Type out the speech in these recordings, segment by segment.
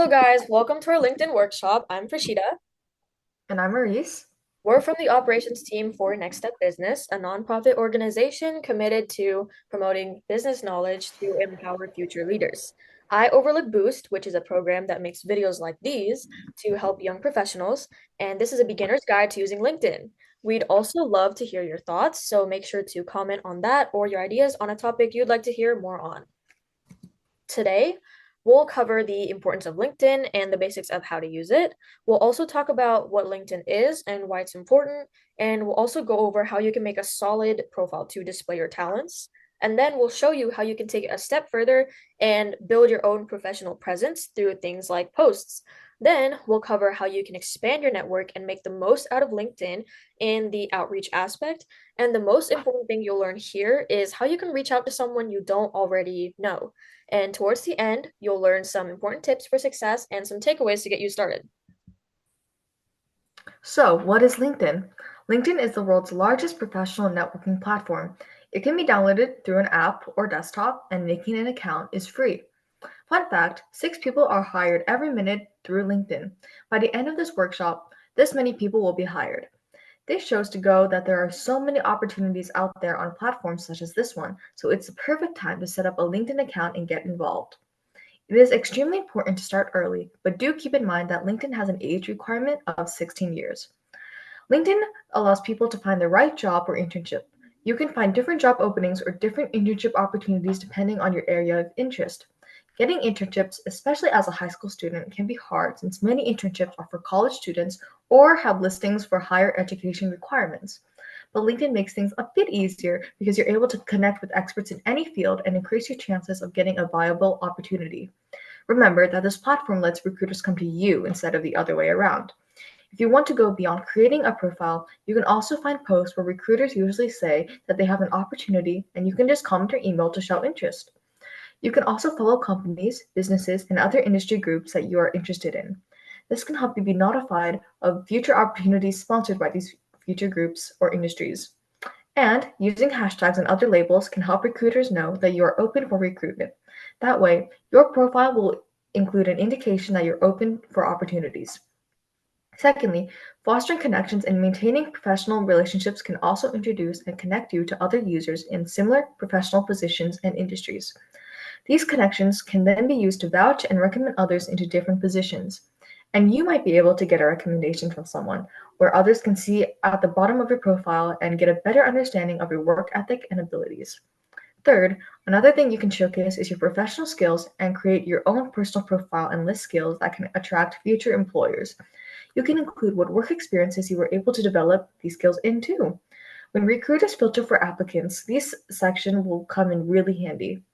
Hello, guys. Welcome to our LinkedIn workshop. I'm Prashida. And I'm Maurice. We're from the operations team for Next Step Business, a nonprofit organization committed to promoting business knowledge to empower future leaders. I overlook Boost, which is a program that makes videos like these to help young professionals, and this is a beginner's guide to using LinkedIn. We'd also love to hear your thoughts, so make sure to comment on that or your ideas on a topic you'd like to hear more on. Today, we'll cover the importance of LinkedIn and the basics of how to use it. We'll also talk about what LinkedIn is and why it's important, and we'll also go over how you can make a solid profile to display your talents. And then we'll show you how you can take it a step further and build your own professional presence through things like posts. Then we'll cover how you can expand your network and make the most out of LinkedIn in the outreach aspect. And the most important thing you'll learn here is how you can reach out to someone you don't already know. And towards the end, you'll learn some important tips for success and some takeaways to get you started. So, what is LinkedIn? LinkedIn is the world's largest professional networking platform. It can be downloaded through an app or desktop, and making an account is free. Fun fact, 6 people are hired every minute through LinkedIn. By the end of this workshop, this many people will be hired. This shows to go that there are so many opportunities out there on platforms such as this one, so it's the perfect time to set up a LinkedIn account and get involved. It is extremely important to start early, but do keep in mind that LinkedIn has an age requirement of 16 years. LinkedIn allows people to find the right job or internship. You can find different job openings or different internship opportunities depending on your area of interest. Getting internships, especially as a high school student, can be hard since many internships are for college students or have listings for higher education requirements. But LinkedIn makes things a bit easier because you're able to connect with experts in any field and increase your chances of getting a viable opportunity. Remember that this platform lets recruiters come to you instead of the other way around. If you want to go beyond creating a profile, you can also find posts where recruiters usually say that they have an opportunity and you can just comment or email to show interest. You can also follow companies, businesses, and other industry groups that you are interested in. This can help you be notified of future opportunities sponsored by these future groups or industries. And using hashtags and other labels can help recruiters know that you are open for recruitment. That way, your profile will include an indication that you're open for opportunities. Secondly, fostering connections and maintaining professional relationships can also introduce and connect you to other users in similar professional positions and industries. These connections can then be used to vouch and recommend others into different positions. And you might be able to get a recommendation from someone where others can see at the bottom of your profile and get a better understanding of your work ethic and abilities. Third, another thing you can showcase is your professional skills and create your own personal profile and list skills that can attract future employers. You can include what work experiences you were able to develop these skills into. When recruiters filter for applicants, this section will come in really handy.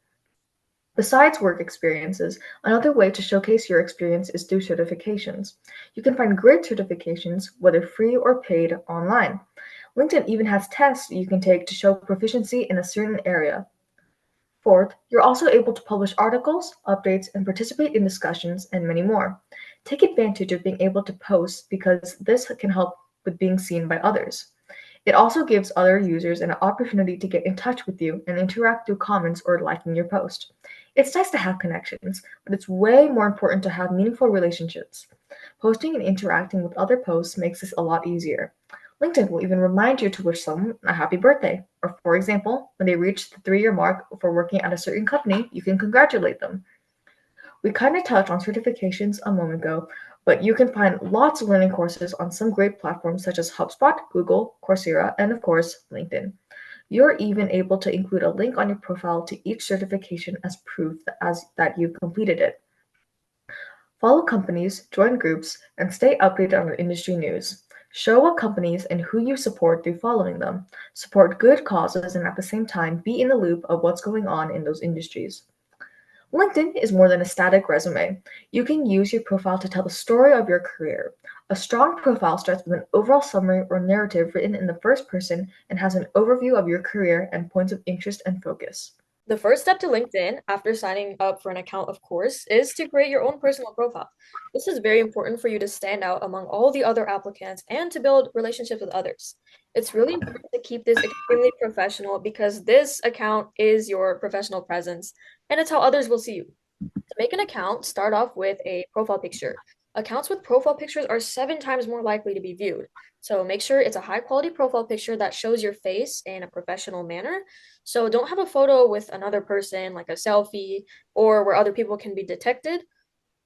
Besides work experiences, another way to showcase your experience is through certifications. You can find great certifications, whether free or paid, online. LinkedIn even has tests you can take to show proficiency in a certain area. Fourth, you're also able to publish articles, updates, and participate in discussions, and many more. Take advantage of being able to post because this can help with being seen by others. It also gives other users an opportunity to get in touch with you and interact through comments or liking your post. It's nice to have connections, but it's way more important to have meaningful relationships. Posting and interacting with other posts makes this a lot easier. LinkedIn will even remind you to wish someone a happy birthday. Or, for example, when they reach the 3 year mark for working at a certain company, you can congratulate them. We kind of touched on certifications a moment ago, but you can find lots of learning courses on some great platforms such as HubSpot, Google, Coursera, and of course, LinkedIn. You're even able to include a link on your profile to each certification as proof that you've completed it. Follow companies, join groups, and stay updated on their industry news. Show what companies and who you support through following them. Support good causes and at the same time be in the loop of what's going on in those industries. LinkedIn is more than a static resume. You can use your profile to tell the story of your career. A strong profile starts with an overall summary or narrative written in the first person and has an overview of your career and points of interest and focus. The first step to LinkedIn, after signing up for an account, of course, is to create your own personal profile. This is very important for you to stand out among all the other applicants and to build relationships with others. It's really important to keep this extremely professional because this account is your professional presence and it's how others will see you. To make an account, start off with a profile picture. Accounts with profile pictures are 7 times more likely to be viewed. So make sure it's a high quality profile picture that shows your face in a professional manner. So don't have a photo with another person, like a selfie, or where other people can be detected.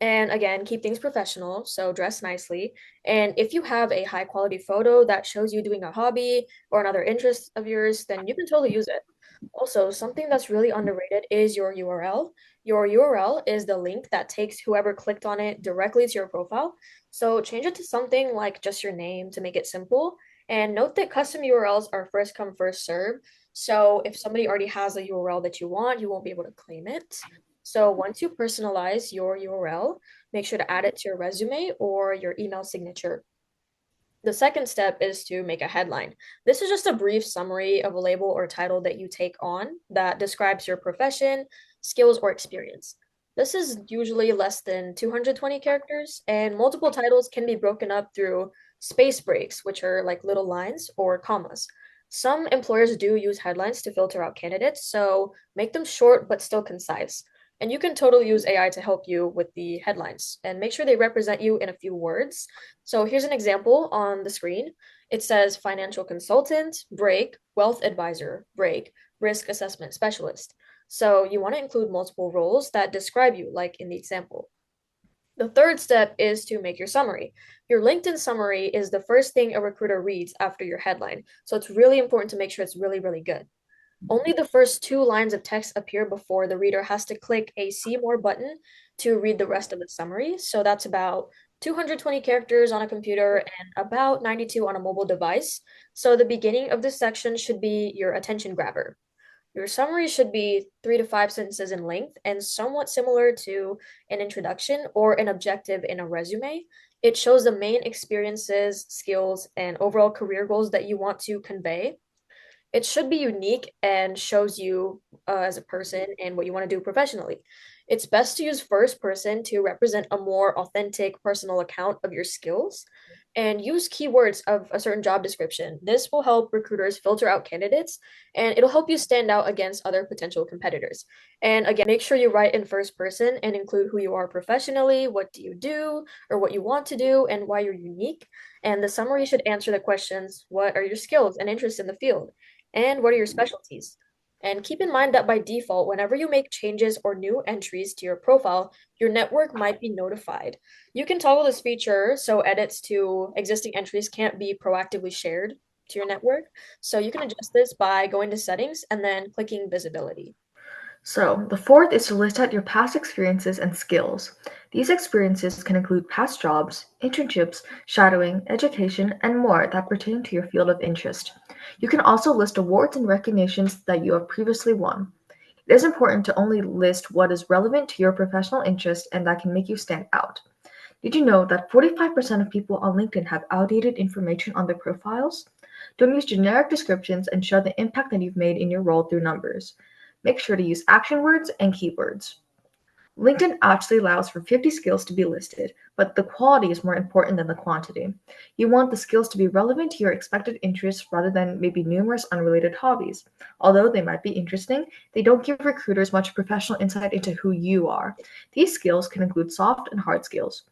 And again, keep things professional, so dress nicely. And if you have a high quality photo that shows you doing a hobby or another interest of yours, then you can totally use it. Also, something that's really underrated is your URL. Your URL is the link that takes whoever clicked on it directly to your profile. So change it to something like just your name to make it simple. And note that custom URLs are first come, first serve. So if somebody already has a URL that you want, you won't be able to claim it. So once you personalize your URL, make sure to add it to your resume or your email signature. The second step is to make a headline. This is just a brief summary of a label or title that you take on that describes your profession, skills, or experience. This is usually less than 220 characters, and multiple titles can be broken up through space breaks, which are like little lines, or commas. Some employers do use headlines to filter out candidates, so make them short but still concise. And you can totally use AI to help you with the headlines and make sure they represent you in a few words. So here's an example on the screen. It says financial consultant, break, wealth advisor, break, risk assessment specialist. So you want to include multiple roles that describe you, like in the example. The third step is to make your summary. Your LinkedIn summary is the first thing a recruiter reads after your headline. So it's really important to make sure it's really, really good. Only the first 2 lines of text appear before the reader has to click a See More button to read the rest of the summary. So that's about 220 characters on a computer and about 92 on a mobile device. So the beginning of this section should be your attention grabber. Your summary should be 3 to 5 sentences in length and somewhat similar to an introduction or an objective in a resume. It shows the main experiences, skills, and overall career goals that you want to convey. It should be unique and shows you as a person and what you want to do professionally. It's best to use first person to represent a more authentic personal account of your skills and use keywords of a certain job description. This will help recruiters filter out candidates and it'll help you stand out against other potential competitors. And again, make sure you write in first person and include who you are professionally, what do you do, or what you want to do, and why you're unique. And the summary should answer the questions: what are your skills and interests in the field? And what are your specialties? And keep in mind that by default, whenever you make changes or new entries to your profile, your network might be notified. You can toggle this feature so edits to existing entries can't be proactively shared to your network. So you can adjust this by going to settings and then clicking visibility. So, the fourth is to list out your past experiences and skills. These experiences can include past jobs, internships, shadowing, education, and more that pertain to your field of interest. You can also list awards and recognitions that you have previously won. It is important to only list what is relevant to your professional interest and that can make you stand out. Did you know that 45% of people on LinkedIn have outdated information on their profiles? Don't use generic descriptions and show the impact that you've made in your role through numbers. Make sure to use action words and keywords. LinkedIn actually allows for 50 skills to be listed, but the quality is more important than the quantity. You want the skills to be relevant to your expected interests rather than maybe numerous unrelated hobbies. Although they might be interesting, they don't give recruiters much professional insight into who you are. These skills can include soft and hard skills.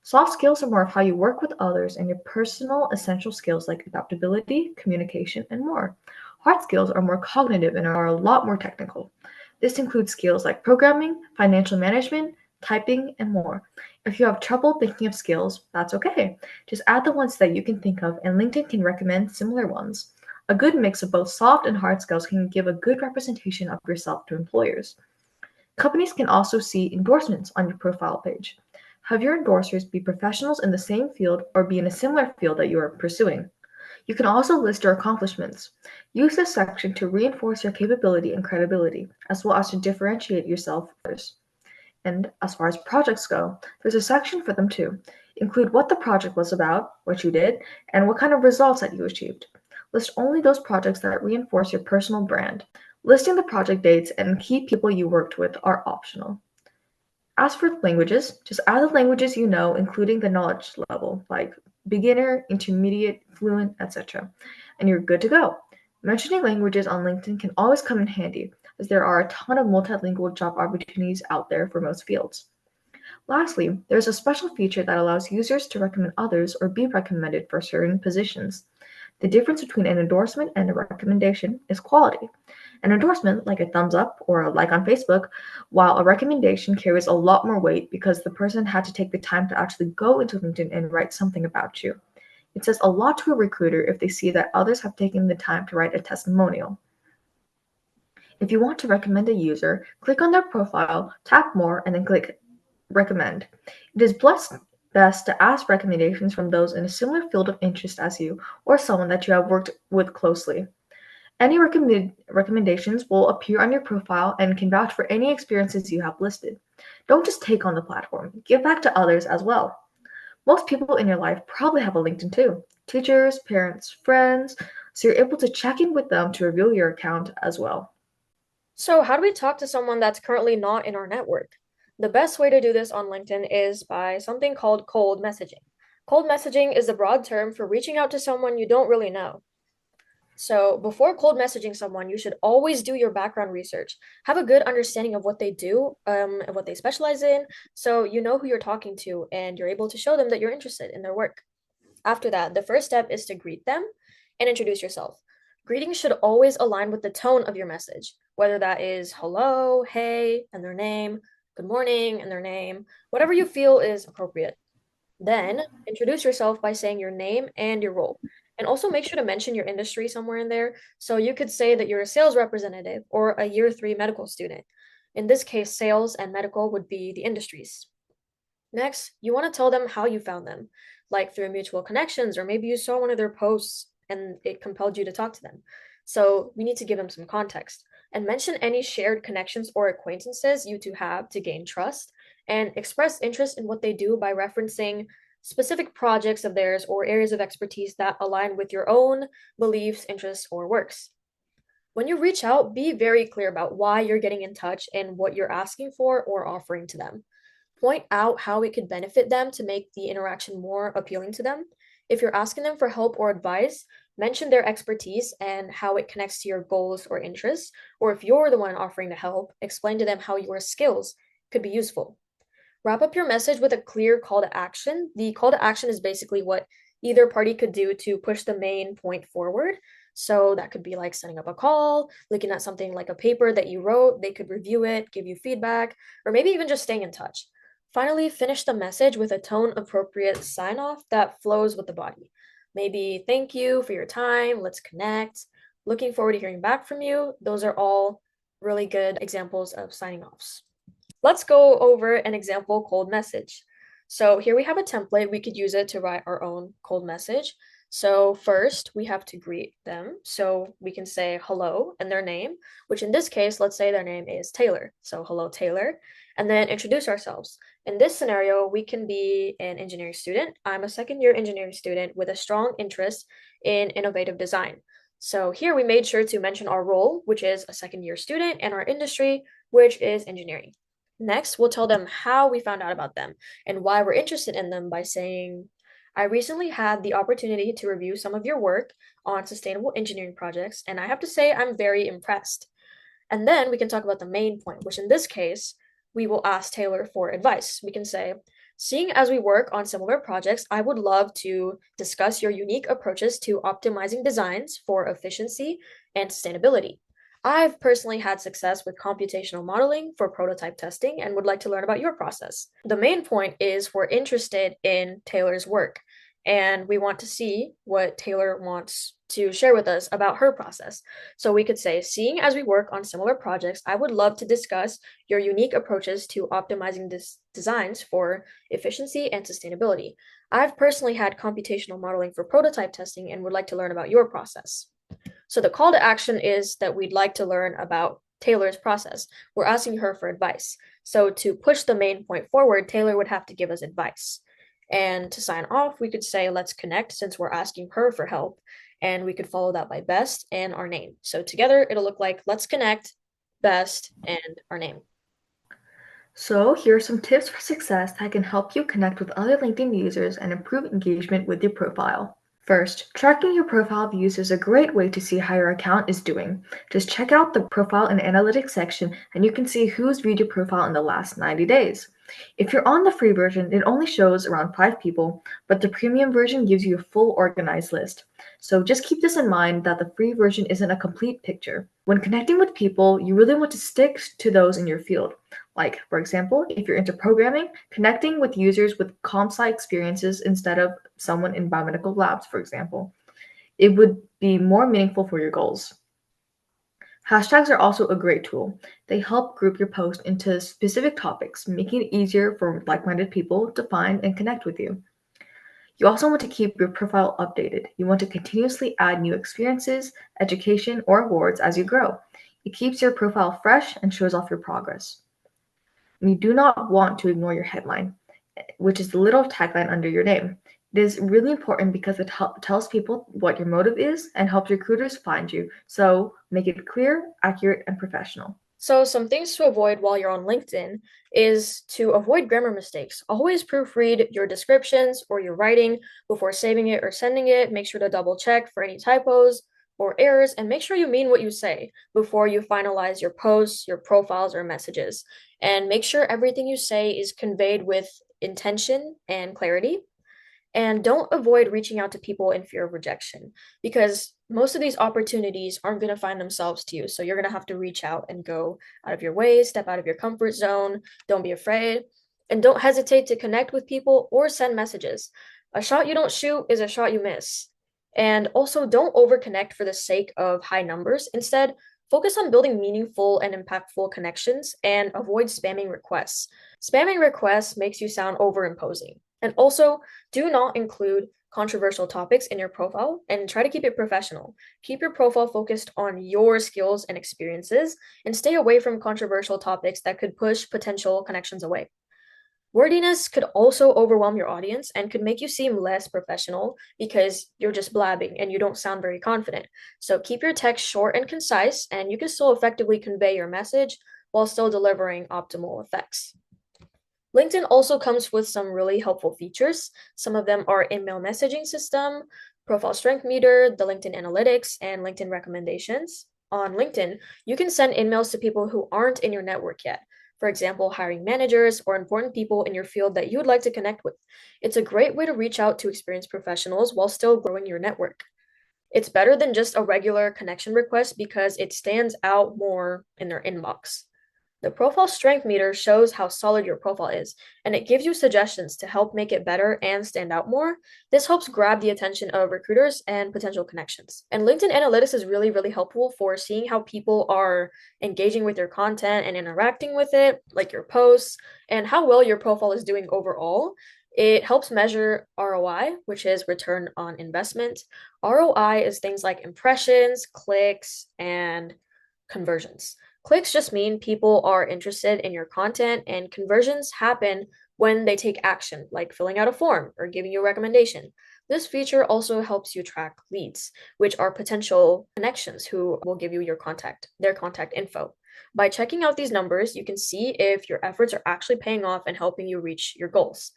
Soft skills are more of how you work with others and your personal essential skills like adaptability, communication, and more. Hard skills are more cognitive and are a lot more technical. This includes skills like programming, financial management, typing, and more. If you have trouble thinking of skills, that's okay. Just add the ones that you can think of, and LinkedIn can recommend similar ones. A good mix of both soft and hard skills can give a good representation of yourself to employers. Companies can also see endorsements on your profile page. Have your endorsers be professionals in the same field or be in a similar field that you are pursuing. You can also list your accomplishments. Use this section to reinforce your capability and credibility, as well as to differentiate yourself from others. And as far as projects go, there's a section for them too. Include what the project was about, what you did, and what kind of results that you achieved. List only those projects that reinforce your personal brand. Listing the project dates and key people you worked with are optional. As for languages, just add the languages you know, including the knowledge level, like beginner, intermediate, fluent, etc. And you're good to go. Mentioning languages on LinkedIn can always come in handy. as there are a ton of multilingual job opportunities out there for most fields. Lastly, there's a special feature that allows users to recommend others or be recommended for certain positions. The difference between an endorsement and a recommendation is quality. An endorsement, like a thumbs up or a like on Facebook, while a recommendation carries a lot more weight because the person had to take the time to actually go into LinkedIn and write something about you. It says a lot to a recruiter if they see that others have taken the time to write a testimonial. If you want to recommend a user, click on their profile, tap more, and then click recommend. It is best to ask recommendations from those in a similar field of interest as you or someone that you have worked with closely. Any recommendations will appear on your profile and can vouch for any experiences you have listed. Don't just take on the platform, give back to others as well. Most people in your life probably have a LinkedIn too, teachers, parents, friends, so you're able to check in with them to review your account as well. So, how do we talk to someone that's currently not in our network? The best way to do this on LinkedIn is by something called cold messaging. Cold messaging is a broad term for reaching out to someone you don't really know. So, before cold messaging someone, you should always do your background research. Have a good understanding of what they do, and what they specialize in, so you know who you're talking to and you're able to show them that you're interested in their work. After that, the first step is to greet them and introduce yourself. Greetings should always align with the tone of your message, whether that is hello, hey, and their name, good morning, and their name, whatever you feel is appropriate. Then introduce yourself by saying your name and your role. And also make sure to mention your industry somewhere in there. So you could say that you're a sales representative or a year 3 medical student. In this case, sales and medical would be the industries. Next, you want to tell them how you found them, like through mutual connections, or maybe you saw one of their posts and it compelled you to talk to them. So we need to give them some context and mention any shared connections or acquaintances you two have to gain trust and express interest in what they do by referencing specific projects of theirs or areas of expertise that align with your own beliefs, interests, or works. When you reach out, be very clear about why you're getting in touch and what you're asking for or offering to them. Point out how it could benefit them to make the interaction more appealing to them. If you're asking them for help or advice, mention their expertise and how it connects to your goals or interests. Or if you're the one offering the help, explain to them how your skills could be useful. Wrap up your message with a clear call to action. The call to action is basically what either party could do to push the main point forward. So that could be like setting up a call, looking at something like a paper that you wrote, they could review it, give you feedback, or maybe even just staying in touch. Finally, finish the message with a tone appropriate sign off that flows with the body. Maybe thank you for your time, let's connect, looking forward to hearing back from you. Those are all really good examples of signing offs. Let's go over an example cold message. So here we have a template. We could use it to write our own cold message. So first we have to greet them. So we can say hello and their name, which in this case, let's say their name is Taylor. So hello, Taylor, and then introduce ourselves. In this scenario, we can be an engineering student. I'm a second-year engineering student with a strong interest in innovative design. So here we made sure to mention our role, which is a second-year student, and our industry, which is engineering. Next, we'll tell them how we found out about them and why we're interested in them by saying, I recently had the opportunity to review some of your work on sustainable engineering projects, and I have to say I'm very impressed. And then we can talk about the main point, which in this case, we will ask Taylor for advice. We can say, seeing as we work on similar projects, I would love to discuss your unique approaches to optimizing designs for efficiency and sustainability. I've personally had success with computational modeling for prototype testing and would like to learn about your process. The main point is we're interested in Taylor's work and we want to see what Taylor wants to share with us about her process. So we could say, seeing as we work on similar projects, I would love to discuss your unique approaches to optimizing designs for efficiency and sustainability. I've personally had computational modeling for prototype testing and would like to learn about your process. So the call to action is that we'd like to learn about Taylor's process. We're asking her for advice. So to push the main point forward, Taylor would have to give us advice. And to sign off, we could say, let's connect since we're asking her for help. And we could follow that by best and our name. So together, it'll look like let's connect, best, and our name. So, here are some tips for success that can help you connect with other LinkedIn users and improve engagement with your profile. First, tracking your profile views is a great way to see how your account is doing. Just check out the Profile and Analytics section and you can see who's viewed your profile in the last 90 days. If you're on the free version, it only shows around 5 people, but the premium version gives you a full organized list. So just keep this in mind that the free version isn't a complete picture. When connecting with people, you really want to stick to those in your field. Like, for example, if you're into programming, connecting with users with comp sci experiences instead of someone in biomedical labs, for example. It would be more meaningful for your goals. Hashtags are also a great tool. They help group your post into specific topics, making it easier for like minded people to find and connect with you. You also want to keep your profile updated. You want to continuously add new experiences, education, or awards as you grow. It keeps your profile fresh and shows off your progress. You do not want to ignore your headline, which is the little tagline under your name. It is really important because it tells people what your motive is and helps recruiters find you. So make it clear, accurate, and professional. So, some things to avoid while you're on LinkedIn is to avoid grammar mistakes. Always proofread your descriptions or your writing before saving it or sending it. Make sure to double check for any typos or errors and make sure you mean what you say before you finalize your posts, your profiles, or messages. And make sure everything you say is conveyed with intention and clarity. And don't avoid reaching out to people in fear of rejection because most of these opportunities aren't going to find themselves to you. So you're going to have to reach out and go out of your way, step out of your comfort zone. Don't be afraid. And don't hesitate to connect with people or send messages. A shot you don't shoot is a shot you miss. And also, don't overconnect for the sake of high numbers. Instead, focus on building meaningful and impactful connections and avoid spamming requests. Spamming requests makes you sound overimposing. And also, do not include controversial topics in your profile and try to keep it professional. Keep your profile focused on your skills and experiences and stay away from controversial topics that could push potential connections away. Wordiness could also overwhelm your audience and could make you seem less professional because you're just blabbing and you don't sound very confident. So keep your text short and concise, and you can still effectively convey your message while still delivering optimal effects. LinkedIn also comes with some really helpful features. Some of them are email messaging system, profile strength meter, the LinkedIn analytics, and LinkedIn recommendations. On LinkedIn, you can send emails to people who aren't in your network yet. For example, hiring managers or important people in your field that you would like to connect with. It's a great way to reach out to experienced professionals while still growing your network. It's better than just a regular connection request because it stands out more in their inbox. The profile strength meter shows how solid your profile is, and it gives you suggestions to help make it better and stand out more. This helps grab the attention of recruiters and potential connections. And LinkedIn Analytics is really, really helpful for seeing how people are engaging with your content and interacting with it, like your posts, and how well your profile is doing overall. It helps measure ROI, which is return on investment. ROI is things like impressions, clicks, and conversions. Clicks just mean people are interested in your content, and conversions happen when they take action, like filling out a form or giving you a recommendation. This feature also helps you track leads, which are potential connections who will give you their contact info. By checking out these numbers, you can see if your efforts are actually paying off and helping you reach your goals.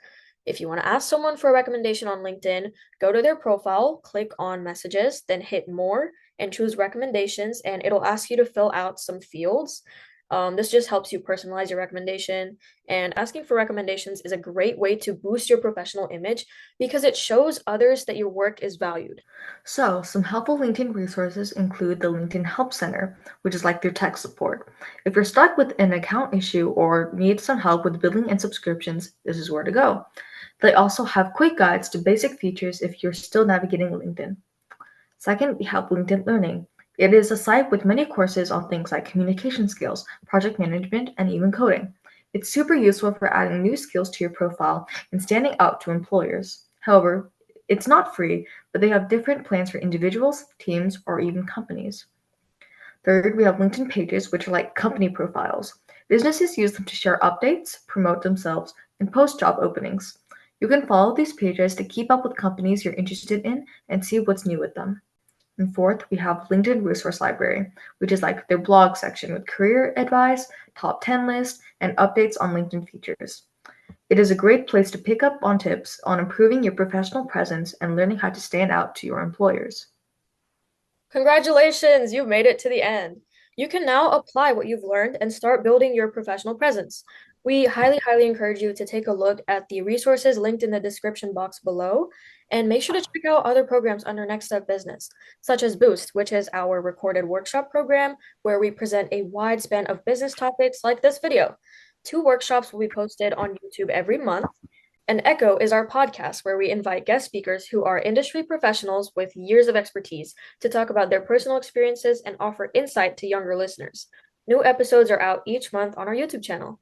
If you want to ask someone for a recommendation on LinkedIn, go to their profile, click on messages, then hit more and choose recommendations, and it'll ask you to fill out some fields. This just helps you personalize your recommendation. And asking for recommendations is a great way to boost your professional image because it shows others that your work is valued. So, some helpful LinkedIn resources include the LinkedIn Help Center, which is like their tech support. If you're stuck with an account issue or need some help with billing and subscriptions, this is where to go. They also have quick guides to basic features if you're still navigating LinkedIn. Second, we have LinkedIn Learning. It is a site with many courses on things like communication skills, project management, and even coding. It's super useful for adding new skills to your profile and standing out to employers. However, it's not free, but they have different plans for individuals, teams, or even companies. Third, we have LinkedIn pages, which are like company profiles. Businesses use them to share updates, promote themselves, and post job openings. You can follow these pages to keep up with companies you're interested in and see what's new with them. And fourth, we have LinkedIn Resource Library, which is like their blog section with career advice, top 10 lists, and updates on LinkedIn features. It is a great place to pick up on tips on improving your professional presence and learning how to stand out to your employers. Congratulations, you've made it to the end. You can now apply what you've learned and start building your professional presence. We highly encourage you to take a look at the resources linked in the description box below, and make sure to check out other programs under Next Step Business, such as Boost, which is our recorded workshop program where we present a wide span of business topics like this video. 2 workshops will be posted on YouTube every month, and Echo is our podcast where we invite guest speakers who are industry professionals with years of expertise to talk about their personal experiences and offer insight to younger listeners. New episodes are out each month on our YouTube channel.